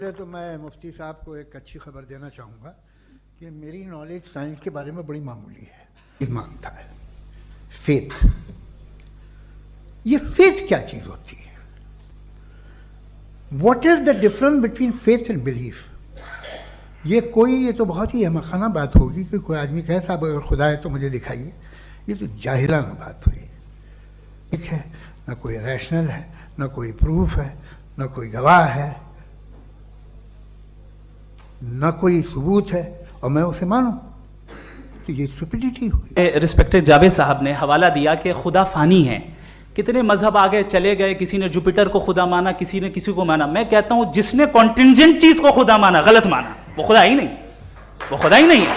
تو میں مفتی صاحب کو ایک اچھی خبر دینا چاہوں گا کہ میری نالج سائنس کے بارے میں بڑی معمولی ہے. ایمان تھا فیتھ. یہ فیتھ کیا چیز ہوتی ہے؟ What is the difference between faith and belief? یہ تو بہت ہی احمقانہ بات ہوگی کہ کوئی آدمی کہے صاحب اگر خدا ہے تو مجھے دکھائیے. یہ تو جاہلانہ بات ہوئی. ٹھیک ہے، نہ کوئی ریشنل ہے، نہ کوئی پروف ہے، نہ کوئی گواہ ہے، نہ کوئی ثبوت ہے، اور میں اسے مانوں تو یہ اسٹوپیڈیٹی ہوئی. رسپیکٹڈ جاوید صاحب نے حوالہ دیا کہ خدا فانی ہے. کتنے مذہب آگے چلے گئے، کسی نے جوپیٹر کو خدا مانا، کسی نے کسی کو مانا. میں کہتا ہوں جس نے کانٹینجنٹ چیز کو خدا مانا غلط مانا، وہ خدا ہی نہیں، وہ خدا ہی نہیں ہے.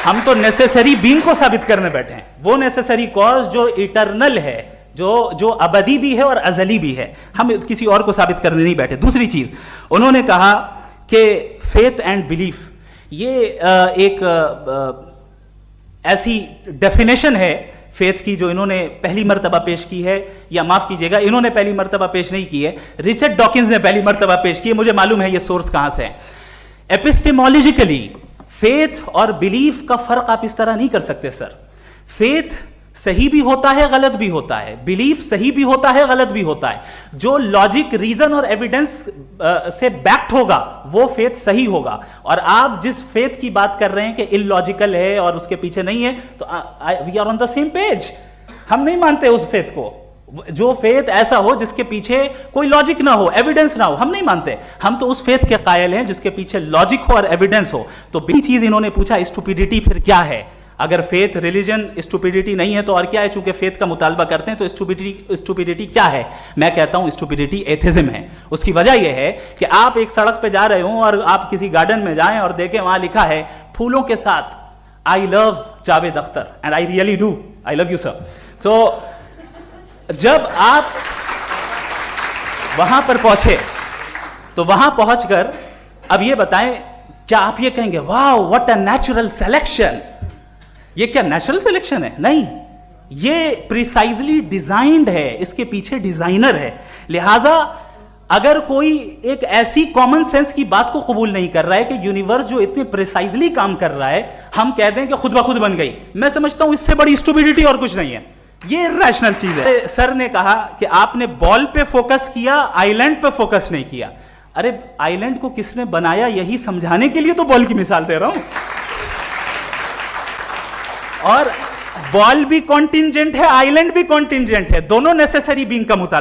ہم تو نیسیسری بینگ کو ثابت کرنے بیٹھے ہیں، وہ نیسیسری کاز جو ایٹرنل ہے، جو ابدی بھی ہے اور ازلی بھی ہے. ہم کسی اور کو ثابت کرنے نہیں بیٹھے. دوسری چیز انہوں نے کہا کہ فیتھ اینڈ بلیف یہ ایک ایسی ڈیفینیشن ہے فیتھ کی جو انہوں نے پہلی مرتبہ پیش کی ہے، یا معاف کیجئے گا انہوں نے پہلی مرتبہ پیش نہیں کی ہے، رچرڈ ڈاکنز نے پہلی مرتبہ پیش کی ہے. مجھے معلوم ہے یہ سورس کہاں سے ہے. ایپسٹیمولوجیکلی فیتھ اور بلیف کا فرق آپ اس طرح نہیں کر سکتے سر. فیتھ صحیح بھی ہوتا ہے، غلط بھی ہوتا ہے. بلیف صحیح بھی ہوتا ہے، غلط بھی ہوتا ہے. جو لاجک، ریزن اور ایویڈنس سے بیکڈ ہوگا وہ فیتھ صحیح ہوگا. اور آپ جس فیتھ کی بات کر رہے ہیں کہ ان لاجیکل ہے اور اس کے پیچھے نہیں ہے، تو we are on the same page. ہم نہیں مانتے اس فیتھ کو. جو فیتھ ایسا ہو جس کے پیچھے کوئی لاجک نہ ہو، ایویڈنس نہ ہو، ہم نہیں مانتے. ہم تو اس فیتھ کے قائل ہیں جس کے پیچھے لاجک ہو اور ایویڈنس ہو. تو بڑی چیز انہوں نے پوچھا اسٹوپیڈیٹی پھر کیا ہے؟ اگر فیتھ ریلیجن اسٹوپیڈیٹی نہیں ہے تو اور کیا ہے؟ چونکہ فیتھ کا مطالبہ کرتے ہیں تو اسٹوپیڈیٹی کیا ہے؟ میں کہتا ہوں اسٹوپیڈیٹی ایتھزم ہے. اس کی وجہ یہ ہے کہ آپ ایک سڑک پہ جا رہے ہوں اور آپ کسی گارڈن میں جائیں اور دیکھیں وہاں لکھا ہے پھولوں کے ساتھ I love Javed Akhtar and I really do, I love you sir. So جب آپ وہاں پر پہنچے تو وہاں پہنچ کر اب یہ بتائیں، کیا آپ یہ کہیں گے واو واٹ اے نیچرل سلیکشن؟ یہ کیا نیچرل سلیکشن ہے؟ نہیں، یہ پریسائزلی ڈیزائنڈ ہے. اس کے پیچھے ڈیزائنر ہے. لہٰذا اگر کوئی ایک ایسی کامن سینس کی بات کو قبول نہیں کر رہا ہے کہ یونیورس جو اتنے پریسائزلی کام کر رہا ہے ہم کہہ دیں کہ خود بخود بن گئی، میں سمجھتا ہوں اس سے بڑی اسٹوپیڈیٹی اور کچھ نہیں ہے. یہ ریشنل چیز ہے. سر نے کہا کہ آپ نے بال پہ فوکس کیا، آئی لینڈ پہ فوکس نہیں کیا. ارے آئی لینڈ کو کس نے بنایا یہی سمجھانے کے لیے تو بال کی مثال دے رہا ہوں. اور بال بھی کانٹینجنٹ ہے، آئی لینڈ بھی کانٹینجنٹ ہے. دونوں نیسیسری بینگ کا مطالبہ